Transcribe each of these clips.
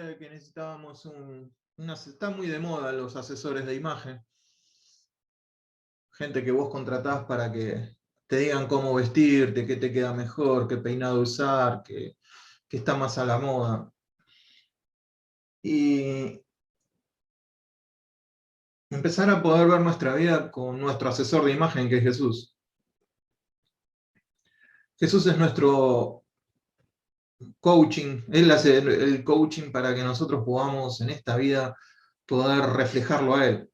de que necesitábamos está muy de moda los asesores de imagen. Gente que vos contratás para que te digan cómo vestirte, qué te queda mejor, qué peinado usar, qué está más a la moda. Y empezar a poder ver nuestra vida con nuestro asesor de imagen, que es Jesús. Jesús es nuestro coaching, Él hace el coaching para que nosotros podamos en esta vida poder reflejarlo a Él.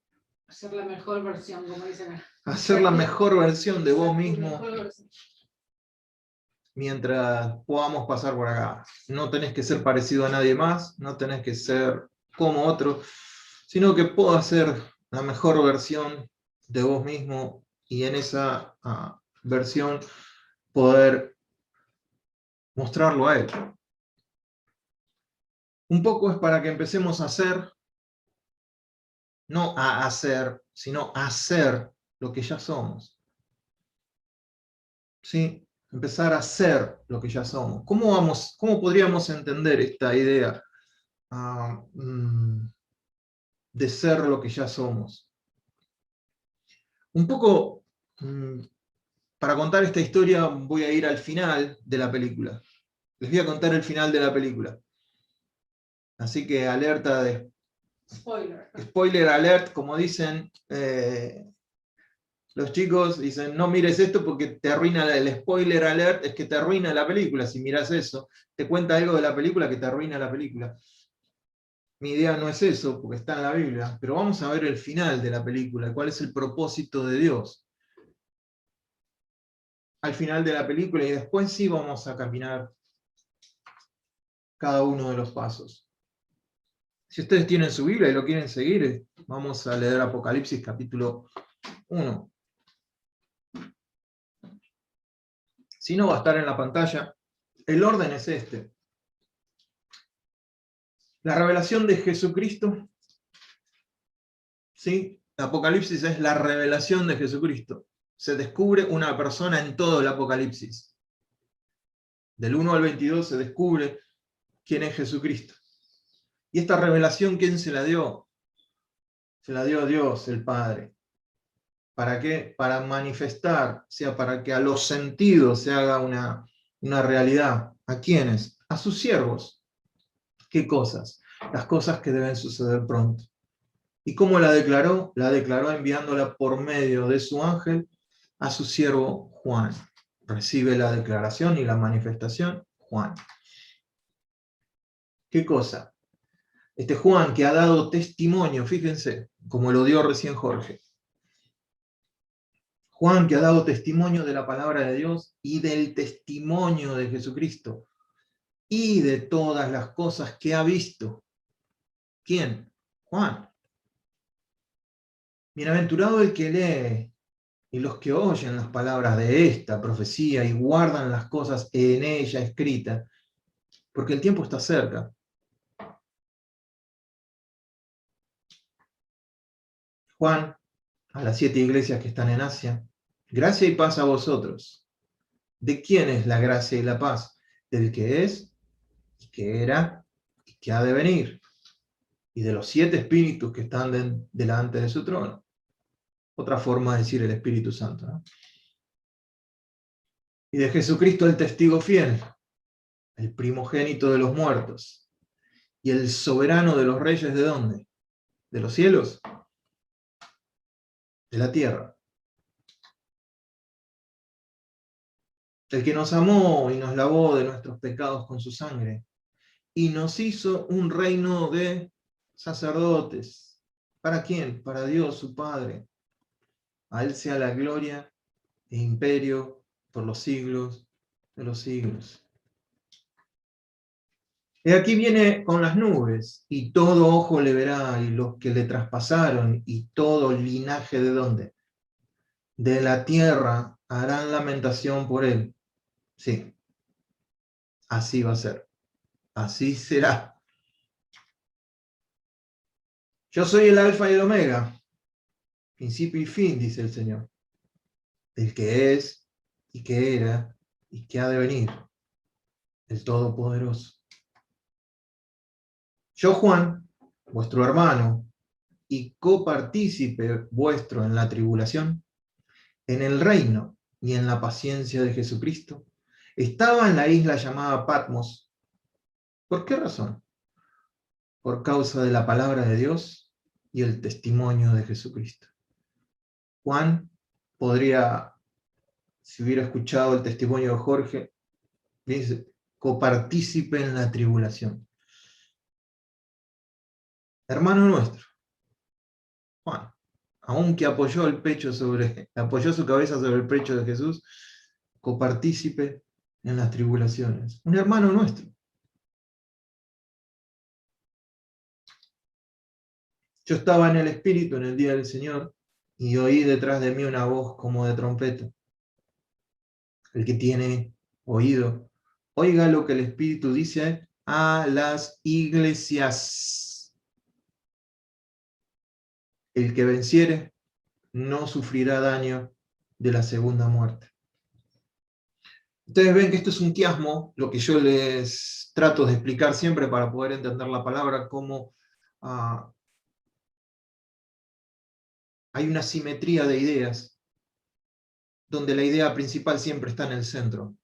Hacer la mejor versión, como dicen. Hacer la mejor versión de vos mismo mientras podamos pasar por acá. No tenés que ser parecido a nadie más, no tenés que ser como otro, sino que puedo hacer la mejor versión de vos mismo y en esa versión poder mostrarlo a Él. Un poco es para que empecemos a hacer, no a hacer, sino a hacer lo que ya somos. ¿Sí? Empezar a hacer lo que ya somos. ¿Cómo podríamos entender esta idea de ser lo que ya somos? Un poco, para contar esta historia, voy a ir al final de la película. Les voy a contar el final de la película. Así que alerta de... Spoiler alert, como dicen los chicos, dicen, no mires esto porque te arruina el spoiler alert, es que te arruina la película si miras eso. Te cuenta algo de la película que te arruina la película. Mi idea no es eso, porque está en la Biblia, pero vamos a ver el final de la película, cuál es el propósito de Dios. Al final de la película, y después sí vamos a caminar cada uno de los pasos. Si ustedes tienen su Biblia y lo quieren seguir, vamos a leer Apocalipsis capítulo 1. Si no, va a estar en la pantalla. El orden es este. La revelación de Jesucristo, ¿sí? Apocalipsis es la revelación de Jesucristo. Se descubre una persona en todo el Apocalipsis. Del 1 al 22 se descubre quién es Jesucristo. Y esta revelación, ¿quién se la dio? Se la dio Dios, el Padre. ¿Para qué? Para manifestar, o sea, para que a los sentidos se haga una realidad. ¿A quiénes? A sus siervos. ¿Qué cosas? Las cosas que deben suceder pronto. ¿Y cómo la declaró? La declaró enviándola por medio de su ángel a su siervo Juan. Recibe la declaración y la manifestación Juan. ¿Qué cosa? Este Juan que ha dado testimonio, fíjense, como lo dio recién Jorge. Juan que ha dado testimonio de la palabra de Dios y del testimonio de Jesucristo y de todas las cosas que ha visto. ¿Quién? Juan. Bienaventurado el que lee y los que oyen las palabras de esta profecía y guardan las cosas en ella escritas, porque el tiempo está cerca. Juan, a las 7 iglesias que están en Asia, gracia y paz a vosotros. ¿De quién es la gracia y la paz? Del que es, y que era, y que ha de venir, y de los 7 espíritus que están delante de su trono. Otra forma de decir el Espíritu Santo, ¿no? Y de Jesucristo el testigo fiel, el primogénito de los muertos, y el soberano de los reyes, ¿de dónde? ¿De los cielos? De la tierra. El que nos amó y nos lavó de nuestros pecados con su sangre, y nos hizo un reino de sacerdotes. ¿Para quién? Para Dios, su Padre. A Él sea la gloria e imperio por los siglos de los siglos. Y aquí viene con las nubes, y todo ojo le verá, y los que le traspasaron, y todo linaje ¿de dónde? De la tierra harán lamentación por él. Sí, así va a ser. Así será. Yo soy el alfa y el omega, principio y fin, dice el Señor. El que es, y que era, y que ha de venir, el Todopoderoso. Yo, Juan, vuestro hermano, y copartícipe vuestro en la tribulación, en el reino y en la paciencia de Jesucristo, estaba en la isla llamada Patmos. ¿Por qué razón? Por causa de la palabra de Dios y el testimonio de Jesucristo. Juan podría, si hubiera escuchado el testimonio de Jorge, dice, copartícipe en la tribulación. Hermano nuestro, Juan, aunque apoyó su cabeza sobre el pecho de Jesús, copartícipe en las tribulaciones. Un hermano nuestro. Yo estaba en el Espíritu en el día del Señor, y oí detrás de mí una voz como de trompeta. El que tiene oído, oiga lo que el Espíritu dice a las iglesias. El que venciere no sufrirá daño de la segunda muerte. Ustedes ven que esto es un quiasmo, lo que yo les trato de explicar siempre para poder entender la palabra, cómo hay una simetría de ideas, donde la idea principal siempre está en el centro.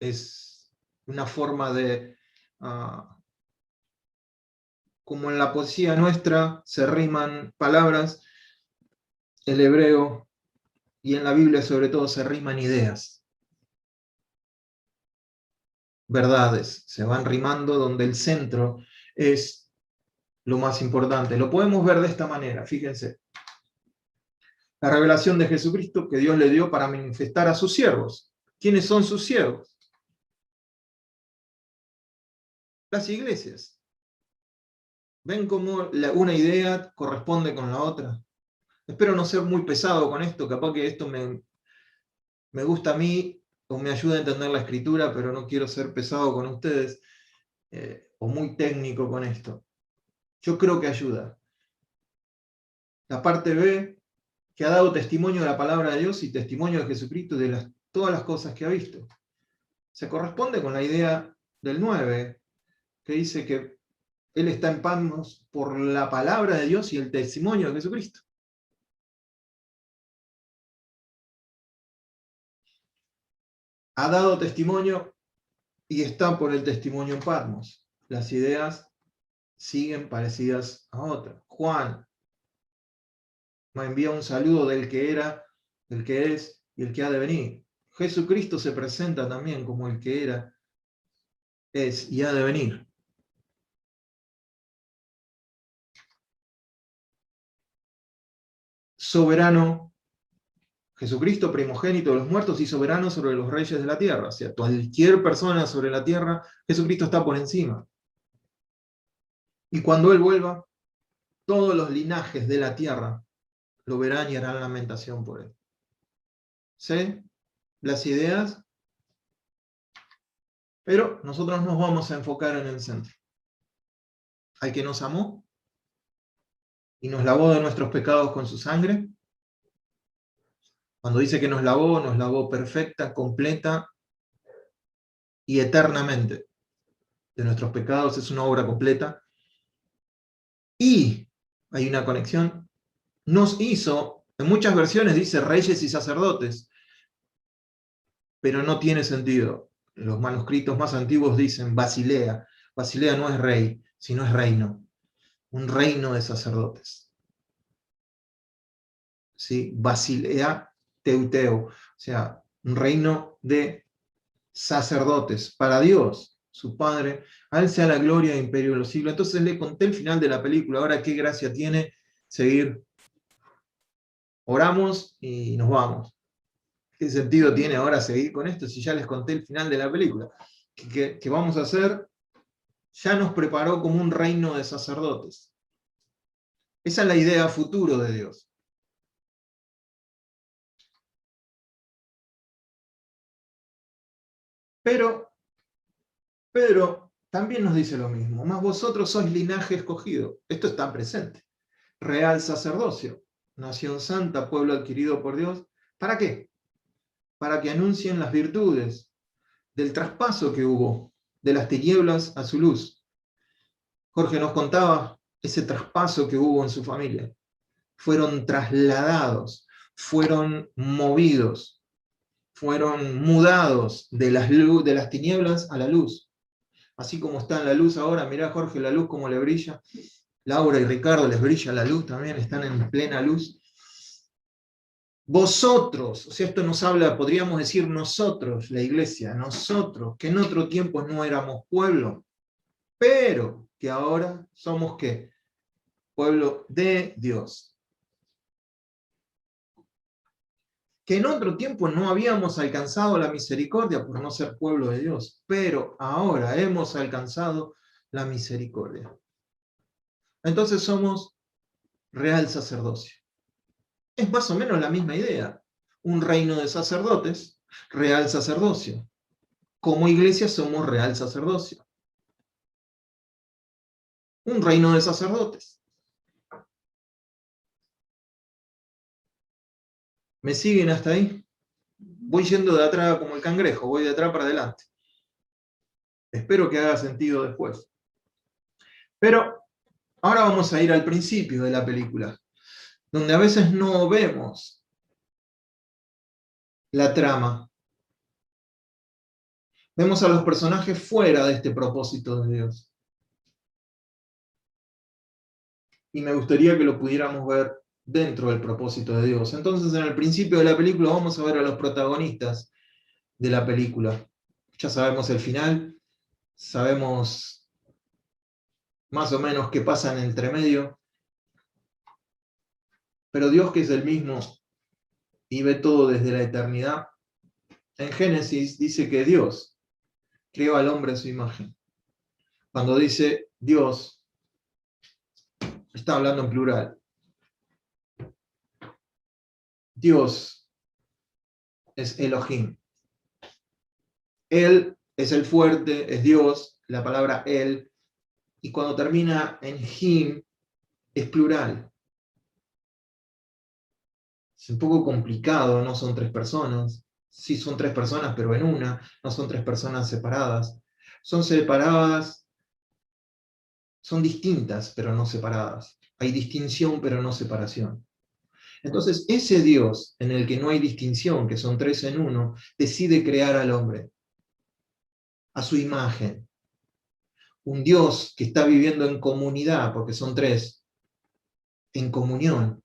Es una forma de, como en la poesía nuestra se riman palabras, el hebreo y en la Biblia sobre todo se riman ideas. Verdades se van rimando donde el centro es lo más importante. Lo podemos ver de esta manera, fíjense. La revelación de Jesucristo que Dios le dio para manifestar a sus siervos. ¿Quiénes son sus siervos? Las iglesias. ¿Ven cómo una idea corresponde con la otra? Espero no ser muy pesado con esto, capaz que esto me gusta a mí o me ayuda a entender la escritura, pero no quiero ser pesado con ustedes o muy técnico con esto. Yo creo que ayuda. La parte B, que ha dado testimonio de la palabra de Dios y testimonio de Jesucristo y de todas las cosas que ha visto. Se corresponde con la idea del 9, que dice que Él está en Patmos por la palabra de Dios y el testimonio de Jesucristo. Ha dado testimonio y está por el testimonio en Patmos. Las ideas siguen parecidas a otras. Juan me envía un saludo del que era, el que es y el que ha de venir. Jesucristo se presenta también como el que era, es y ha de venir. Soberano, Jesucristo primogénito de los muertos y soberano sobre los reyes de la tierra. O sea, cualquier persona sobre la tierra, Jesucristo está por encima. Y cuando Él vuelva, todos los linajes de la tierra lo verán y harán lamentación por Él. ¿Sí? Las ideas. Pero nosotros nos vamos a enfocar en el centro. Al que nos amó y nos lavó de nuestros pecados con su sangre. Cuando dice que nos lavó perfecta, completa y eternamente. De nuestros pecados es una obra completa. Y hay una conexión. Nos hizo, en muchas versiones dice reyes y sacerdotes, pero no tiene sentido. Los manuscritos más antiguos dicen Basilea. Basilea no es rey, sino es reino. Un reino de sacerdotes. ¿Sí? Basilea Teuteo, o sea, un reino de sacerdotes para Dios, su Padre. A Él sea la gloria e imperio de los siglos. Entonces le conté el final de la película. Ahora qué gracia tiene seguir. Oramos y nos vamos. ¿Qué sentido tiene ahora seguir con esto si ya les conté el final de la película? ¿Qué vamos a hacer? Ya nos preparó como un reino de sacerdotes. Esa es la idea futuro de Dios. Pero Pedro también nos dice lo mismo. Más vosotros sois linaje escogido. Esto está presente. Real sacerdocio. Nación santa, pueblo adquirido por Dios. ¿Para qué? Para que anuncien las virtudes del traspaso que hubo de las tinieblas a su luz. Jorge nos contaba ese traspaso que hubo en su familia. Fueron trasladados, fueron movidos, fueron mudados de las tinieblas a la luz. Así como está en la luz ahora, mirá Jorge, la luz como le brilla. Laura y Ricardo les brilla la luz también, están en plena luz. Vosotros, o sea, esto nos habla, podríamos decir nosotros, la iglesia, nosotros, que en otro tiempo no éramos pueblo, pero que ahora somos ¿qué? Pueblo de Dios. Que en otro tiempo no habíamos alcanzado la misericordia por no ser pueblo de Dios, pero ahora hemos alcanzado la misericordia. Entonces somos real sacerdocio. Es más o menos la misma idea. Un reino de sacerdotes, real sacerdocio. Como iglesia somos real sacerdocio. Un reino de sacerdotes. ¿Me siguen hasta ahí? Voy yendo de atrás como el cangrejo, voy de atrás para adelante. Espero que haga sentido después. Pero ahora vamos a ir al principio de la película, donde a veces no vemos la trama. Vemos a los personajes fuera de este propósito de Dios. Y me gustaría que lo pudiéramos ver dentro del propósito de Dios. Entonces, en el principio de la película vamos a ver a los protagonistas de la película. Ya sabemos el final, sabemos más o menos qué pasa en entre medio, pero Dios, que es el mismo y ve todo desde la eternidad, en Génesis dice que Dios creó al hombre a su imagen. Cuando dice Dios, está hablando en plural. Dios es Elohim. Él es el fuerte, es Dios, la palabra Él, y cuando termina en Him, es plural. Es un poco complicado, no son tres personas. Sí son tres personas, pero en una, no son tres personas separadas. Son separadas, son distintas, pero no separadas. Hay distinción, pero no separación. Entonces, ese Dios en el que no hay distinción, que son tres en uno, decide crear al hombre a su imagen. Un Dios que está viviendo en comunidad, porque son tres, en comunión.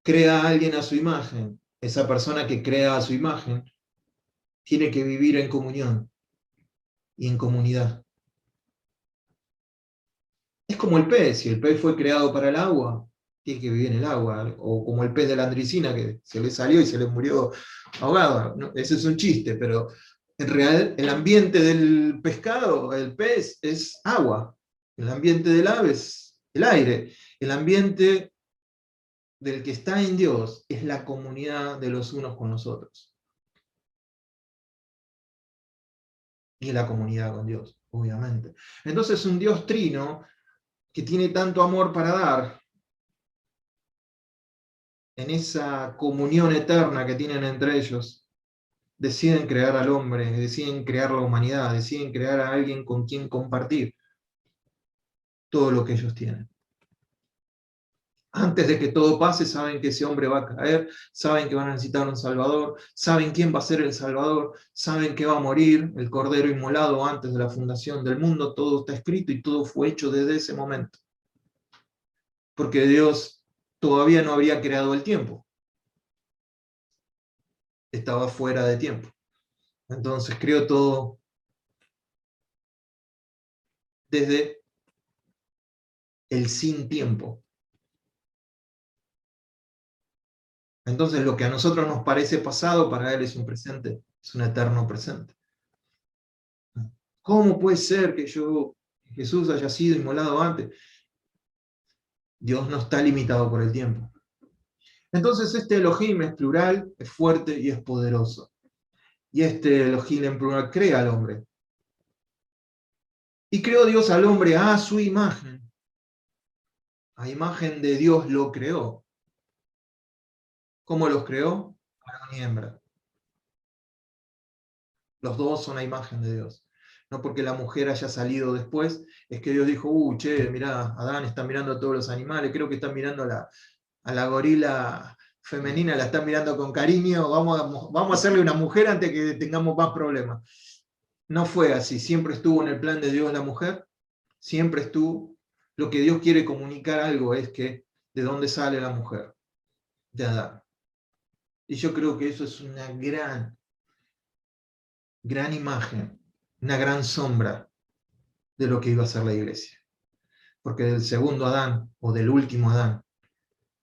Crea a alguien a su imagen. Esa persona que crea a su imagen tiene que vivir en comunión y en comunidad. Es como el pez, si el pez fue creado para el agua, tiene que vivir en el agua, o como el pez de la Andricina que se le salió y se le murió ahogado. No, ese es un chiste, pero en real el ambiente del pescado, el pez, es agua. El ambiente del ave es el aire. El ambiente del que está en Dios es la comunidad de los unos con los otros. Y la comunidad con Dios, obviamente. Entonces un Dios trino que tiene tanto amor para dar, en esa comunión eterna que tienen entre ellos, deciden crear al hombre, deciden crear la humanidad, deciden crear a alguien con quien compartir todo lo que ellos tienen. Antes de que todo pase, saben que ese hombre va a caer, saben que van a necesitar un Salvador, saben quién va a ser el Salvador, saben que va a morir el Cordero inmolado antes de la fundación del mundo. Todo está escrito y todo fue hecho desde ese momento. Porque Dios todavía no había creado el tiempo. Estaba fuera de tiempo. Entonces creó todo desde el sin tiempo. Entonces lo que a nosotros nos parece pasado, para Él es un presente, es un eterno presente. ¿Cómo puede ser que Jesús haya sido inmolado antes? Dios no está limitado por el tiempo. Entonces este Elohim es plural, es fuerte y es poderoso. Y este Elohim en plural crea al hombre. Y creó Dios al hombre a su imagen. A imagen de Dios lo creó. ¿Cómo los creó? Varón y hembra. Los dos son a imagen de Dios. no porque la mujer haya salido después, es que Dios dijo, che, mirá, Adán está mirando a todos los animales, creo que está mirando a la gorila femenina, la está mirando con cariño, vamos a hacerle una mujer antes que tengamos más problemas. No fue así, siempre estuvo en el plan de Dios la mujer, siempre estuvo. Lo que Dios quiere comunicar algo es que de dónde sale la mujer, de Adán. Y yo creo que eso es una gran imagen, una gran sombra de lo que iba a ser la iglesia. Porque del segundo Adán, o del último Adán,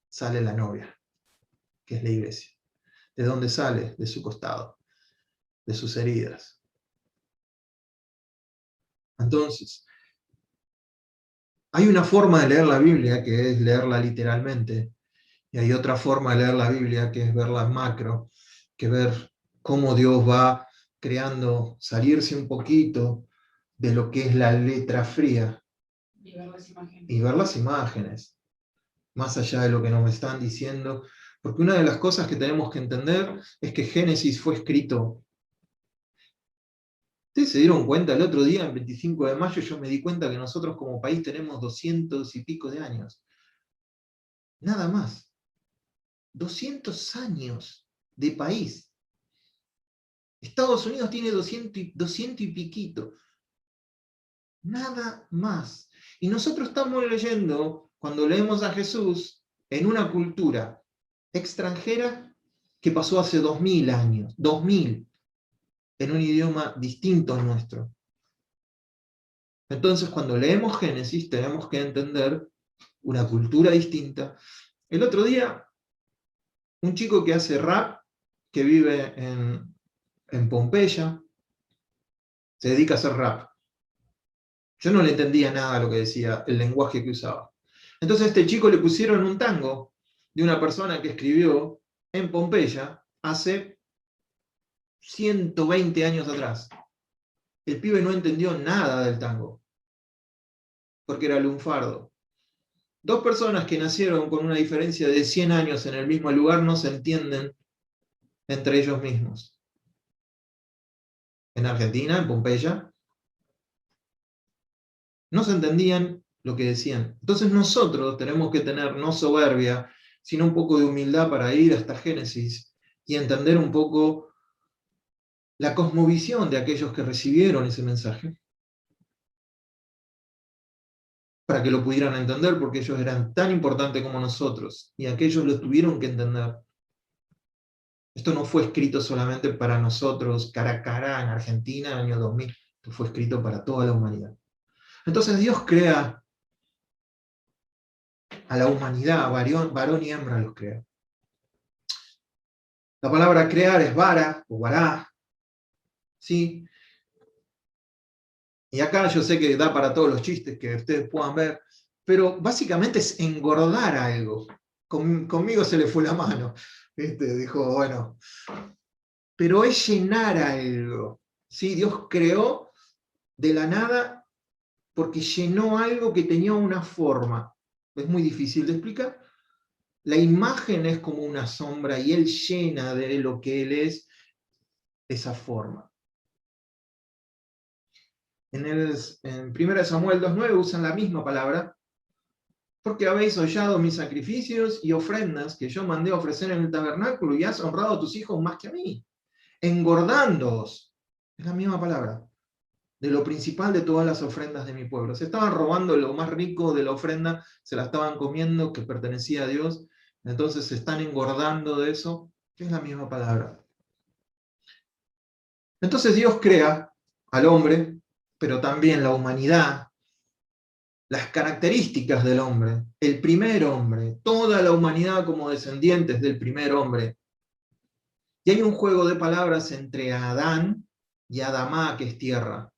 sale la novia, que es la iglesia. ¿De dónde sale? De su costado, de sus heridas. Entonces, hay una forma de leer la Biblia, que es leerla literalmente, y hay otra forma de leer la Biblia, que es verla macro, que ver cómo Dios va creando, salirse un poquito de lo que es la letra fría Y ver las imágenes. y ver las imágenes, más allá de lo que nos están diciendo, porque una de las cosas que tenemos que entender es que Génesis fue escrito. ¿Ustedes se dieron cuenta? El otro día, el 25 de mayo, yo me di cuenta que nosotros como país tenemos 200 y pico de años. Nada más. 200 años de país. Estados Unidos tiene 200 y piquito. Nada más. Y nosotros estamos leyendo, cuando leemos a Jesús, en una cultura extranjera que pasó hace 2000 años. 2000. En un idioma distinto al nuestro. Entonces, cuando leemos Génesis, tenemos que entender una cultura distinta. El otro día, un chico que hace rap, que vive en Pompeya, se dedica a hacer rap. Yo no le entendía nada a lo que decía, el lenguaje que usaba. Entonces a este chico le pusieron un tango de una persona que escribió en Pompeya hace 120 años atrás. El pibe no entendió nada del tango, porque era lunfardo. Dos personas que nacieron con una diferencia de 100 años en el mismo lugar no se entienden entre ellos mismos. En Argentina, en Pompeya, no se entendían lo que decían. Entonces nosotros tenemos que tener no soberbia, sino un poco de humildad para ir hasta Génesis y entender un poco la cosmovisión de aquellos que recibieron ese mensaje, para que lo pudieran entender, porque ellos eran tan importantes como nosotros, y aquellos lo tuvieron que entender. Esto no fue escrito solamente para nosotros, cara a cara, en Argentina, en el año 2000, esto fue escrito para toda la humanidad. Entonces Dios crea a la humanidad, varón y hembra los crea. La palabra crear es vara o vará, ¿sí? Y acá yo sé que da para todos los chistes que ustedes puedan ver, pero básicamente es engordar algo. Conmigo se le fue la mano. Dijo, bueno, pero es llenar algo. ¿Sí? Dios creó de la nada porque llenó algo que tenía una forma. Es muy difícil de explicar. La imagen es como una sombra y Él llena de lo que Él es esa forma. En 1 Samuel 2:9 usan la misma palabra, porque habéis hollado mis sacrificios y ofrendas que yo mandé a ofrecer en el tabernáculo y has honrado a tus hijos más que a mí, engordándoos. Es la misma palabra. De lo principal de todas las ofrendas de mi pueblo. Se estaban robando lo más rico de la ofrenda, se la estaban comiendo, que pertenecía a Dios, entonces se están engordando de eso, que es la misma palabra. Entonces Dios crea al hombre, pero también la humanidad, las características del hombre, el primer hombre, toda la humanidad como descendientes del primer hombre. Y hay un juego de palabras entre Adán y Adamá, que es tierra.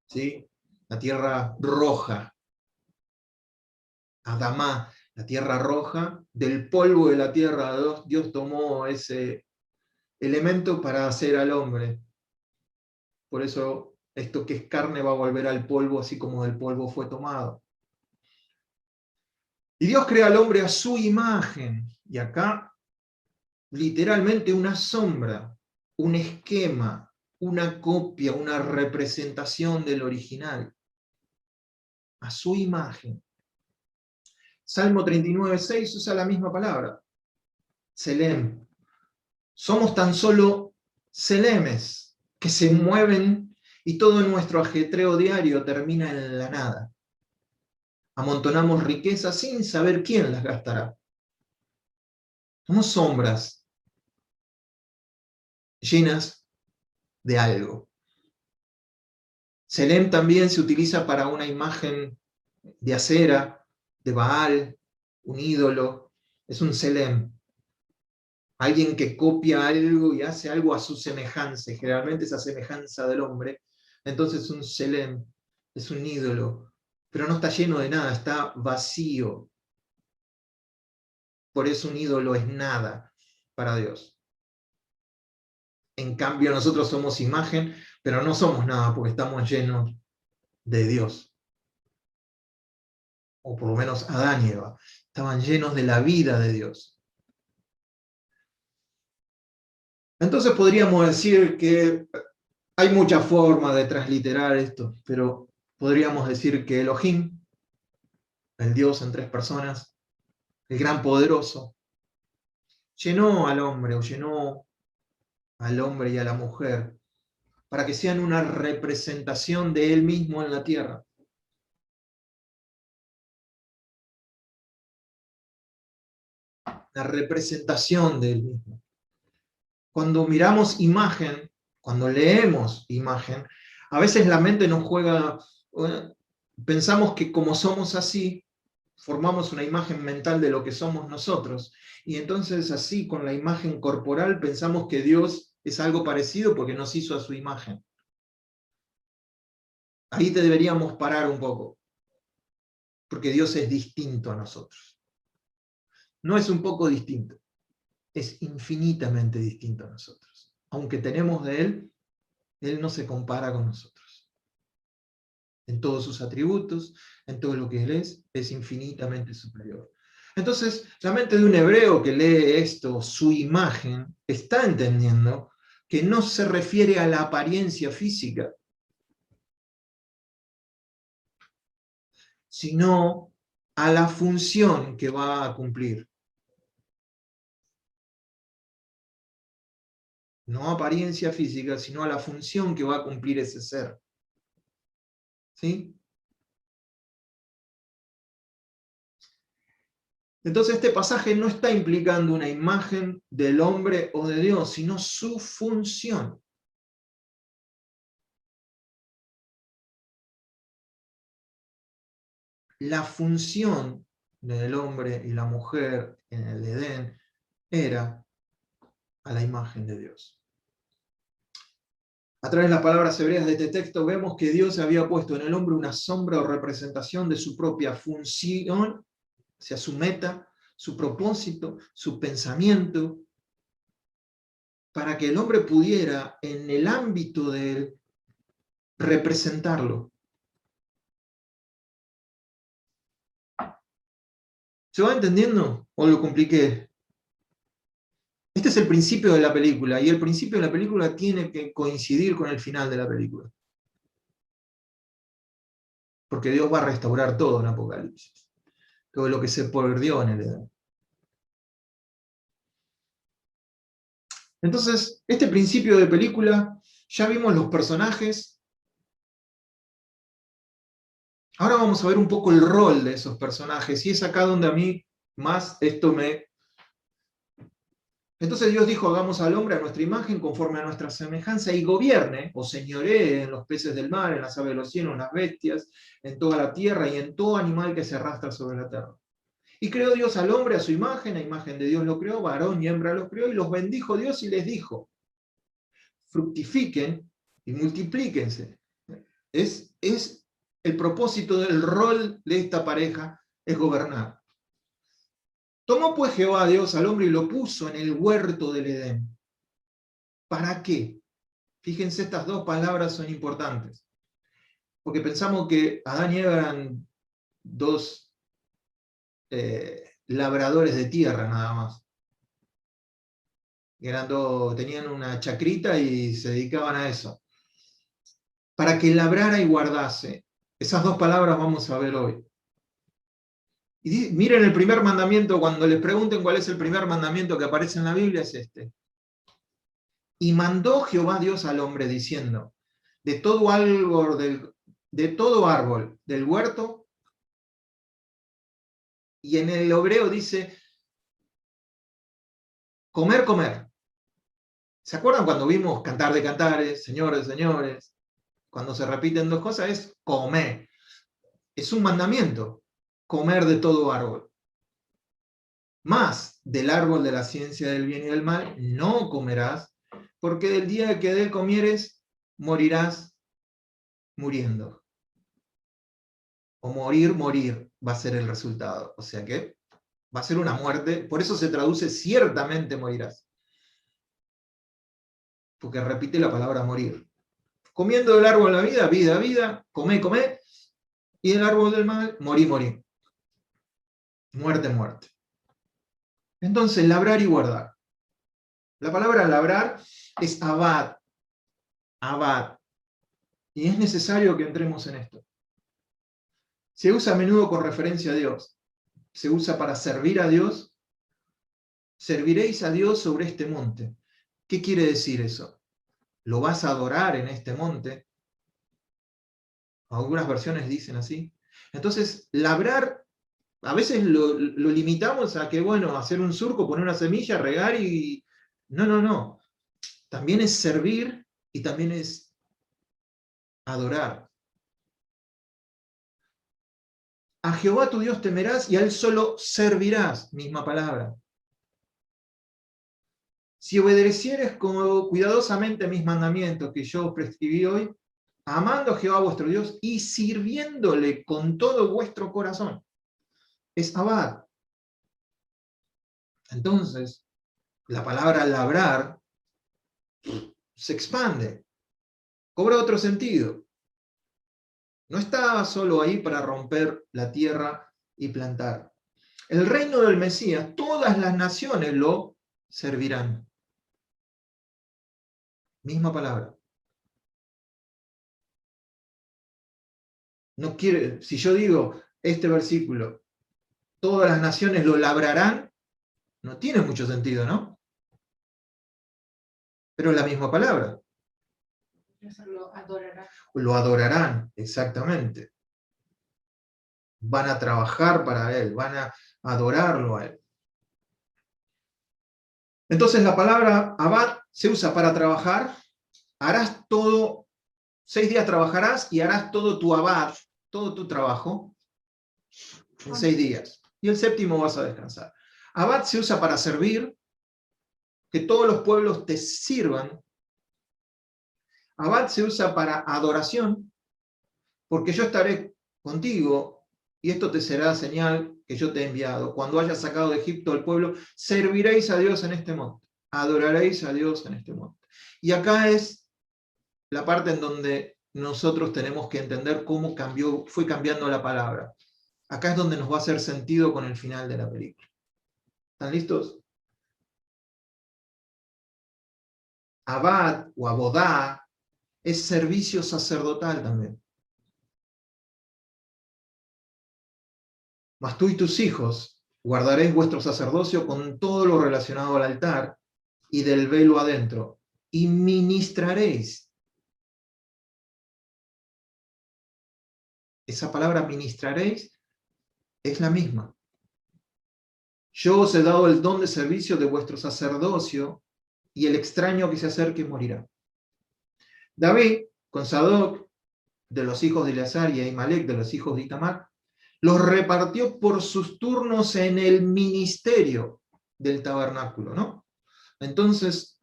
¿Sí? La tierra roja. Adamá, la tierra roja, del polvo de la tierra, Dios tomó ese elemento para hacer al hombre. Por eso esto que es carne va a volver al polvo, así como del polvo fue tomado. Y Dios crea al hombre a su imagen. Y acá, literalmente una sombra, un esquema, una copia, una representación del original, a su imagen. Salmo 39:6 usa la misma palabra, Selem. Somos tan solo selemes que se mueven y todo nuestro ajetreo diario termina en la nada. Amontonamos riquezas sin saber quién las gastará. Somos sombras llenas de algo. Selem también se utiliza para una imagen de acera, de Baal, un ídolo. Es un Selem. Alguien que copia algo y hace algo a su semejanza, y generalmente esa semejanza del hombre. Entonces un Selem es un ídolo, pero no está lleno de nada, está vacío. Por eso un ídolo es nada para Dios. En cambio nosotros somos imagen, pero no somos nada porque estamos llenos de Dios. O por lo menos Adán y Eva estaban llenos de la vida de Dios. Entonces podríamos decir que hay muchas formas de transliterar esto, pero podríamos decir que Elohim, el Dios en tres personas, el gran poderoso, llenó al hombre o llenó al hombre y a la mujer para que sean una representación de él mismo en la tierra. La representación de él mismo. Cuando miramos imagen, cuando leemos imagen, a veces la mente nos juega, pensamos que como somos así, formamos una imagen mental de lo que somos nosotros, y entonces así con la imagen corporal pensamos que Dios es algo parecido porque nos hizo a su imagen. Ahí te deberíamos parar un poco, porque Dios es distinto a nosotros. No es un poco distinto, es infinitamente distinto a nosotros. Aunque tenemos de Él no se compara con nosotros. En todos sus atributos, en todo lo que Él es infinitamente superior. Entonces, la mente de un hebreo que lee esto, su imagen, está entendiendo que no se refiere a la apariencia física, sino a la función que va a cumplir. No apariencia física, sino a la función que va a cumplir ese ser. ¿Sí? Entonces este pasaje no está implicando una imagen del hombre o de Dios, sino su función. La función del hombre y la mujer en el Edén era a la imagen de Dios. A través de las palabras hebreas de este texto vemos que Dios había puesto en el hombre una sombra o representación de su propia función, o sea, su meta, su propósito, su pensamiento, para que el hombre pudiera, en el ámbito de él, representarlo. ¿Se va entendiendo o lo compliqué? Este es el principio de la película, y el principio de la película tiene que coincidir con el final de la película. Porque Dios va a restaurar todo en Apocalipsis. Todo lo que se perdió en el Edén. Entonces, este principio de película, ya vimos los personajes. Ahora vamos a ver un poco el rol de esos personajes, y es acá donde a mí más esto me... Entonces Dios dijo, hagamos al hombre a nuestra imagen, conforme a nuestra semejanza, y gobierne, o señoree en los peces del mar, en las aves de los cielos, en las bestias, en toda la tierra, y en todo animal que se arrastra sobre la tierra. Y creó Dios al hombre a su imagen, a imagen de Dios lo creó, varón y hembra los creó, y los bendijo Dios y les dijo, fructifiquen y multiplíquense. Es el propósito del rol de esta pareja, es gobernar. Tomó pues Jehová Dios al hombre y lo puso en el huerto del Edén. ¿Para qué? Fíjense, estas dos palabras son importantes. Porque pensamos que Adán y Eva eran dos labradores de tierra nada más. tenían una chacrita y se dedicaban a eso. Para que labrara y guardase. Esas dos palabras vamos a ver hoy. Y miren el primer mandamiento, cuando les pregunten cuál es el primer mandamiento que aparece en la Biblia, es este. Y mandó Jehová Dios al hombre diciendo, de todo árbol del huerto, y en el hebreo dice, comer, comer. ¿Se acuerdan cuando vimos Cantar de Cantares, Señores, señores? Cuando se repiten dos cosas es comer. Es un mandamiento, comer de todo árbol. Más del árbol de la ciencia del bien y del mal no comerás, porque del día que de él comieres, morirás muriendo. O morir va a ser el resultado. O sea que va a ser una muerte, por eso se traduce ciertamente morirás. Porque repite la palabra morir. Comiendo del árbol de la vida, vida, vida, comé, comé, y del árbol del mal, morí, morí. Muerte, muerte. Entonces, labrar y guardar. La palabra labrar es abad. Abad. Y es necesario que entremos en esto. Se usa a menudo con referencia a Dios. Se usa para servir a Dios. Serviréis a Dios sobre este monte. ¿Qué quiere decir eso? ¿Lo vas a adorar en este monte? Algunas versiones dicen así. Entonces, labrar, a veces lo limitamos a que, bueno, hacer un surco, poner una semilla, regar y... No, no, no. También es servir y también es adorar. A Jehová tu Dios temerás y a él solo servirás, misma palabra. Si obedecieres cuidadosamente mis mandamientos que yo os prescribí hoy, amando a Jehová vuestro Dios y sirviéndole con todo vuestro corazón. Es abad. Entonces, la palabra labrar se expande, cobra otro sentido. No está solo ahí para romper la tierra y plantar. El reino del Mesías, todas las naciones lo servirán. Misma palabra. No quiere, si yo digo este versículo, todas las naciones lo labrarán, no tiene mucho sentido, ¿no? Pero es la misma palabra. Lo adorarán. Lo adorarán, exactamente. Van a trabajar para él, van a adorarlo a él. Entonces la palabra abad se usa para trabajar. Harás todo, 6 días trabajarás y harás todo tu abad, todo tu trabajo, en 6 días. Y el séptimo vas a descansar. Abad se usa para servir, que todos los pueblos te sirvan. Abad se usa para adoración, porque yo estaré contigo y esto te será señal que yo te he enviado. Cuando hayas sacado de Egipto al pueblo, serviréis a Dios en este monte. Adoraréis a Dios en este monte. Y acá es la parte en donde nosotros tenemos que entender cómo fue cambiando la palabra. Acá es donde nos va a hacer sentido con el final de la película. ¿Están listos? Abad o abodá es servicio sacerdotal también. Mas tú y tus hijos guardaréis vuestro sacerdocio con todo lo relacionado al altar y del velo adentro, y ministraréis. Esa palabra ministraréis es la misma. Yo os he dado el don de servicio de vuestro sacerdocio, y el extraño que se acerque morirá. David, con Sadoc, de los hijos de Eleazar, y Ahimelech, de los hijos de Itamar, los repartió por sus turnos en el ministerio del tabernáculo, ¿no? Entonces,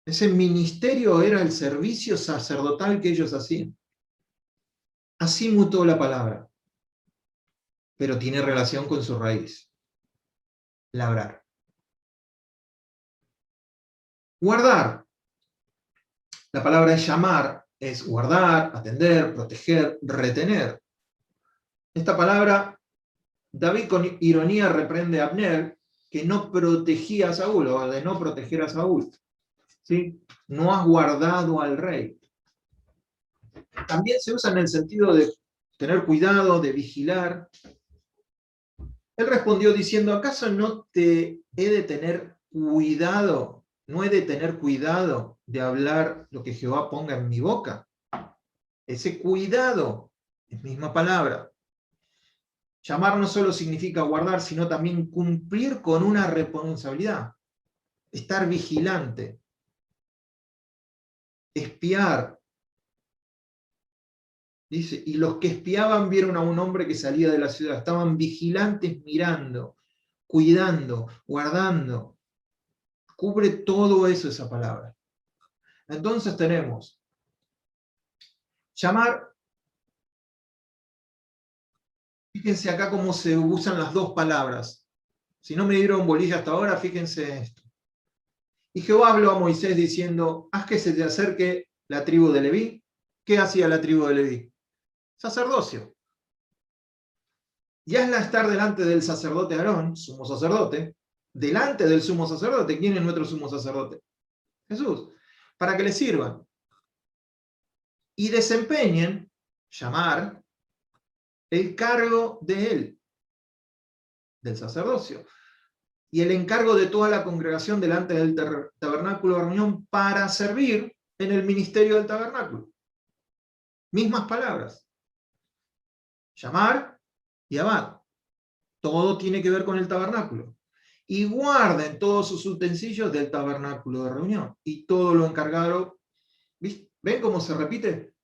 ese ministerio era el servicio sacerdotal que ellos hacían. Así mutó la palabra, pero tiene relación con su raíz. Labrar. Guardar. La palabra es llamar, es guardar, atender, proteger, retener. Esta palabra, David con ironía reprende a Abner, que no protegía a Saúl, o de no proteger a Saúl. ¿Sí? No has guardado al rey. También se usa en el sentido de tener cuidado, de vigilar. Él respondió diciendo, ¿acaso no te he de tener cuidado? ¿No he de tener cuidado de hablar lo que Jehová ponga en mi boca? Ese cuidado es misma palabra. Llamar no solo significa guardar, sino también cumplir con una responsabilidad. Estar vigilante. Espiar. Dice, y los que espiaban vieron a un hombre que salía de la ciudad. Estaban vigilantes mirando, cuidando, guardando. Cubre todo eso esa palabra. Entonces tenemos llamar. Fíjense acá cómo se usan las dos palabras. Si no me dieron bolilla hasta ahora, fíjense esto. Y Jehová habló a Moisés diciendo, haz que se te acerque la tribu de Leví. ¿Qué hacía la tribu de Leví? Sacerdocio. Y hazla estar delante del sacerdote Aarón, sumo sacerdote, delante del sumo sacerdote. ¿Quién es nuestro sumo sacerdote? Jesús. Para que le sirvan. Y desempeñen, llamar, el cargo de él, del sacerdocio. Y el encargo de toda la congregación delante del tabernáculo de reunión para servir en el ministerio del tabernáculo. Mismas palabras. Llamar y abad. Todo tiene que ver con el tabernáculo. Y guarden todos sus utensilios del tabernáculo de reunión. Y todo lo encargaron. ¿Ven cómo se repite?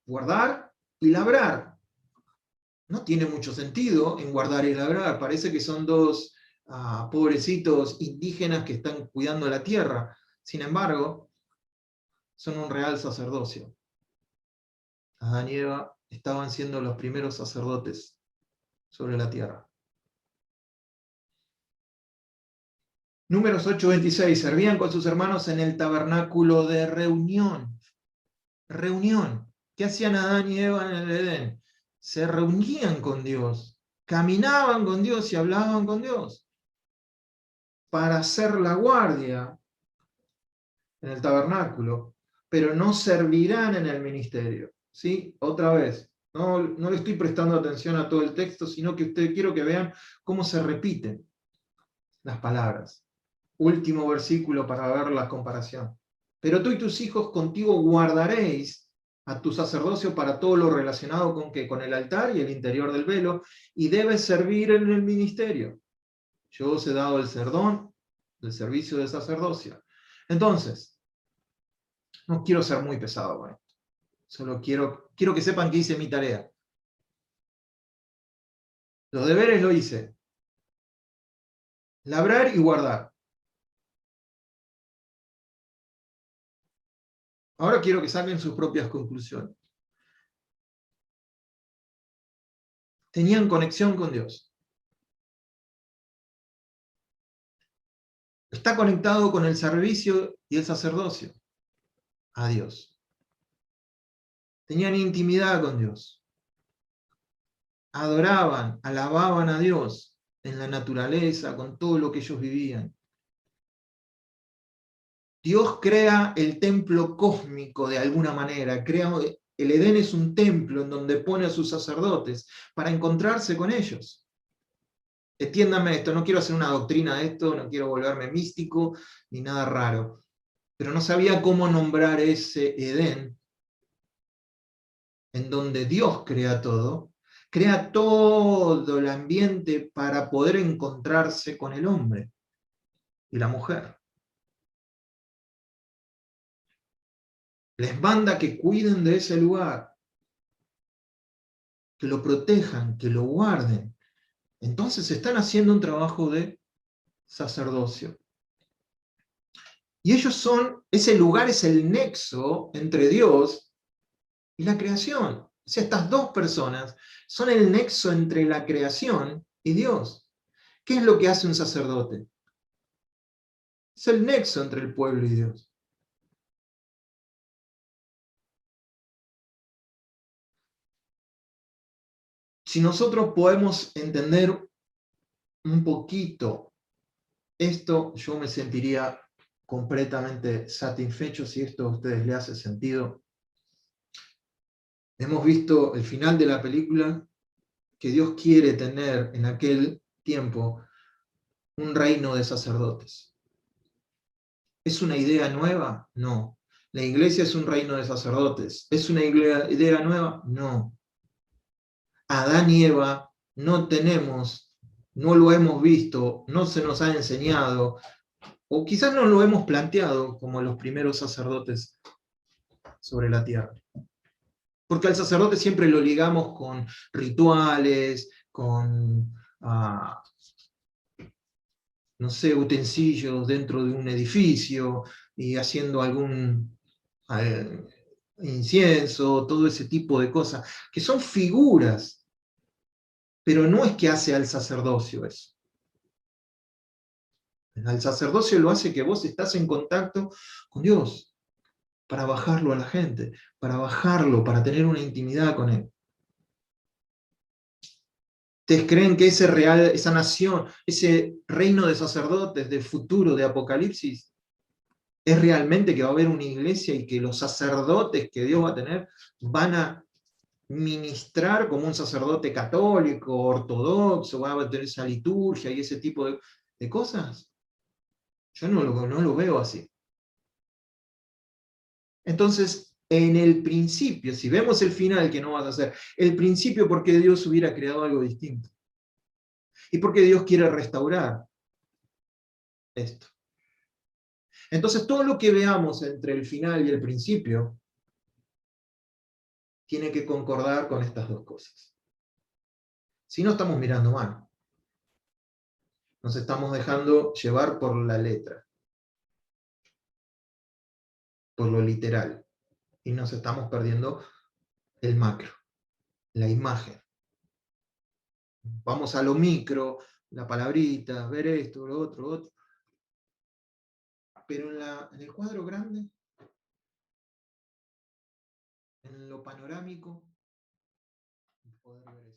Guardar y labrar. No tiene mucho sentido en guardar y labrar. Parece que son dos pobrecitos indígenas que están cuidando la tierra. Sin embargo, son un real sacerdocio. Adán y Eva estaban siendo los primeros sacerdotes sobre la tierra. Números 8:26. Servían con sus hermanos en el tabernáculo de reunión. Reunión. ¿Qué hacían Adán y Eva en el Edén? Se reunían con Dios, caminaban con Dios y hablaban con Dios para hacer la guardia en el tabernáculo, pero no servirán en el ministerio. ¿Sí? Otra vez, no le estoy prestando atención a todo el texto, sino que quiero que vean cómo se repiten las palabras. Último versículo para ver la comparación. Pero tú y tus hijos contigo guardaréis a tu sacerdocio para todo lo relacionado con el altar y el interior del velo, y debes servir en el ministerio. Yo os he dado el cerdón del servicio de sacerdocio. Entonces, no quiero ser muy pesado con esto. Solo quiero que sepan que hice mi tarea. Los deberes lo hice. Labrar y guardar. Ahora quiero que saquen sus propias conclusiones. Tenían conexión con Dios. Está conectado con el servicio y el sacerdocio a Dios. Tenían intimidad con Dios. Adoraban, alababan a Dios en la naturaleza, con todo lo que ellos vivían. Dios crea el templo cósmico de alguna manera. El Edén es un templo en donde pone a sus sacerdotes para encontrarse con ellos. Entiéndanme esto, no quiero hacer una doctrina de esto, no quiero volverme místico ni nada raro, pero no sabía cómo nombrar ese Edén en donde Dios crea todo el ambiente para poder encontrarse con el hombre y la mujer. Les manda que cuiden de ese lugar, que lo protejan, que lo guarden. Entonces están haciendo un trabajo de sacerdocio. Y ese lugar es el nexo entre Dios y la creación. O sea, estas dos personas son el nexo entre la creación y Dios. ¿Qué es lo que hace un sacerdote? Es el nexo entre el pueblo y Dios. Si nosotros podemos entender un poquito esto, yo me sentiría completamente satisfecho si esto a ustedes les hace sentido. Hemos visto el final de la película, que Dios quiere tener en aquel tiempo un reino de sacerdotes. ¿Es una idea nueva? No. ¿La iglesia es un reino de sacerdotes? ¿Es una idea nueva? No. Adán y Eva no tenemos, no lo hemos visto, no se nos ha enseñado, o quizás no lo hemos planteado como los primeros sacerdotes sobre la tierra. Porque al sacerdote siempre lo ligamos con rituales, con, no sé, utensilios dentro de un edificio y haciendo algún incienso, todo ese tipo de cosas, que son figuras, pero no es que hace al sacerdocio eso. Al sacerdocio lo hace que vos estás en contacto con Dios, para bajarlo a la gente, para bajarlo, para tener una intimidad con Él. ¿Ustedes creen que ese real, esa nación, ese reino de sacerdotes del futuro de Apocalipsis, es realmente que va a haber una iglesia y que los sacerdotes que Dios va a tener van a ministrar como un sacerdote católico, ortodoxo, va a tener esa liturgia y ese tipo de cosas? Yo no lo veo así. Entonces, en el principio, si vemos el final que no vas a hacer, el principio porque Dios hubiera creado algo distinto. Y porque Dios quiere restaurar esto. Entonces, todo lo que veamos entre el final y el principio tiene que concordar con estas dos cosas. Si no, estamos mirando mal. Nos estamos dejando llevar por la letra, por lo literal. Y nos estamos perdiendo el macro, la imagen. Vamos a lo micro, la palabrita, ver esto, lo otro. Pero en el cuadro grande, en lo panorámico, poder ver